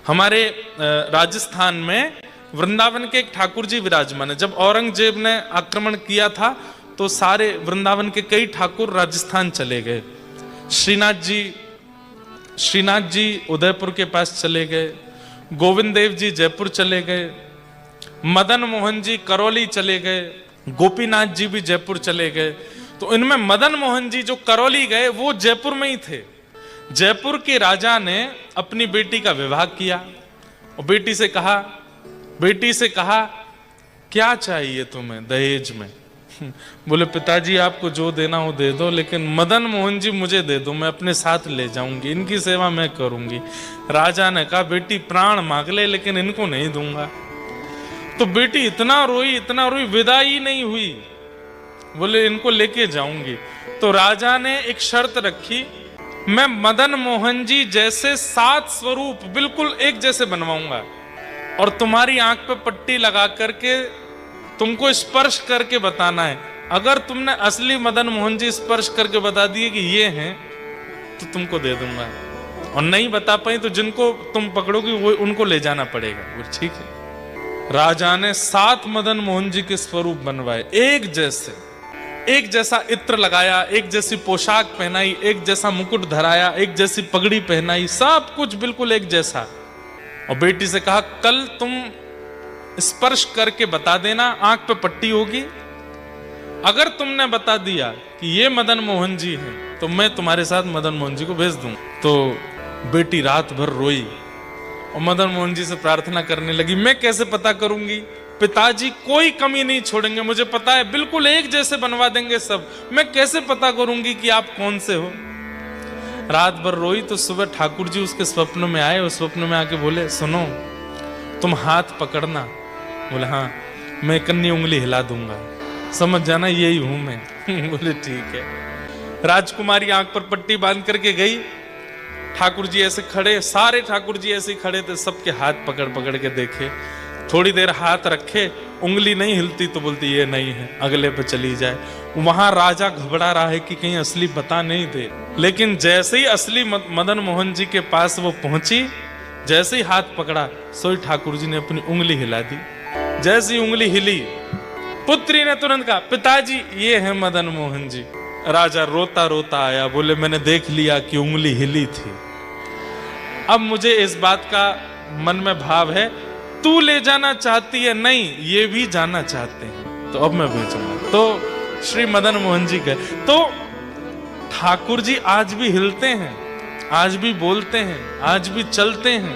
हमारे राजस्थान में वृंदावन के एक ठाकुर जी विराजमान है। जब औरंगजेब ने आक्रमण किया था तो सारे वृंदावन के कई ठाकुर राजस्थान चले गए। श्रीनाथ जी उदयपुर के पास चले गए, गोविंद देव जी जयपुर चले गए, मदन मोहन जी करौली चले गए, गोपीनाथ जी भी जयपुर चले गए। तो इनमें मदन मोहन जी जो करौली गए वो जयपुर में ही थे। जयपुर के राजा ने अपनी बेटी का विवाह किया और बेटी से कहा क्या चाहिए तुम्हें दहेज में? बोले पिताजी आपको जो देना हो दे दो, लेकिन मदन मोहन जी मुझे दे दो, मैं अपने साथ ले जाऊंगी, इनकी सेवा मैं करूंगी। राजा ने कहा बेटी प्राण मांग ले लेकिन इनको नहीं दूंगा। तो बेटी इतना रोई, विदाई नहीं हुई। बोले इनको लेके जाऊंगी। तो राजा ने एक शर्त रखी, मैं मदन मोहन जी जैसे 7 स्वरूप बिल्कुल एक जैसे बनवाऊंगा और तुम्हारी आंख पे पट्टी लगा करके तुमको स्पर्श करके बताना है। अगर तुमने असली मदन मोहन जी स्पर्श करके बता दिए कि ये हैं तो तुमको दे दूंगा, और नहीं बता पाई तो जिनको तुम पकड़ोगी वो उनको ले जाना पड़ेगा। वो ठीक है। राजा ने 7 मदन मोहन जी के स्वरूप बनवाए, एक जैसा इत्र लगाया, एक जैसी पोशाक पहनाई, एक जैसा मुकुट धराया, एक जैसी पगड़ी पहनाई, सब कुछ बिल्कुल एक जैसा। और बेटी से कहा कल तुम स्पर्श करके बता देना, आंख पे पट्टी होगी। अगर तुमने बता दिया कि ये मदन मोहन जी हैं तो मैं तुम्हारे साथ मदन मोहन जी को भेज दूं। तो बेटी रात भर रोई और मदन मोहन जी से प्रार्थना करने लगी, मैं कैसे पता करूंगी? पिताजी कोई कमी नहीं छोड़ेंगे, मुझे पता है बिल्कुल एक जैसे बनवा देंगे सब, मैं कैसे पता करूंगी कि आप कौन से हो? रात भर रोई। तो सुबह ठाकुर जी उसके स्वप्न में आए और स्वप्न में आके बोले सुनो तुम हाथ पकड़ना। बोले हाँ, मैं कन्नी उंगली हिला दूंगा, समझ जाना यही हूं मैं। बोले ठीक है। राजकुमारी आंख पर पट्टी बांध करके गई। ठाकुर जी ऐसे खड़े, सारे ठाकुर जी ऐसे खड़े थे, सबके हाथ पकड़ पकड़ के देखे। थोड़ी देर हाथ रखे, उंगली नहीं हिलती तो बोलती ये नहीं है, अगले पे चली जाए। वहां राजा घबरा रहा है कि कहीं असली बता नहीं दे। लेकिन जैसे ही असली मदन मोहन जी के पास वो पहुंची, जैसे ही हाथ पकड़ा, सोई ठाकुर जी ने अपनी उंगली हिला दी। जैसी उंगली हिली, पुत्री ने तुरंत कहा पिताजी ये है मदन मोहन जी। राजा रोता रोता आया, बोले मैंने देख लिया कि उंगली हिली थी, अब मुझे इस बात का मन में भाव है, तू ले जाना चाहती है? नहीं, ये भी जाना चाहते हैं, तो अब मैं भेजूंगा। तो श्री मदन मोहन जी गए। तो ठाकुर जी आज भी हिलते हैं, आज भी बोलते हैं, आज भी चलते हैं।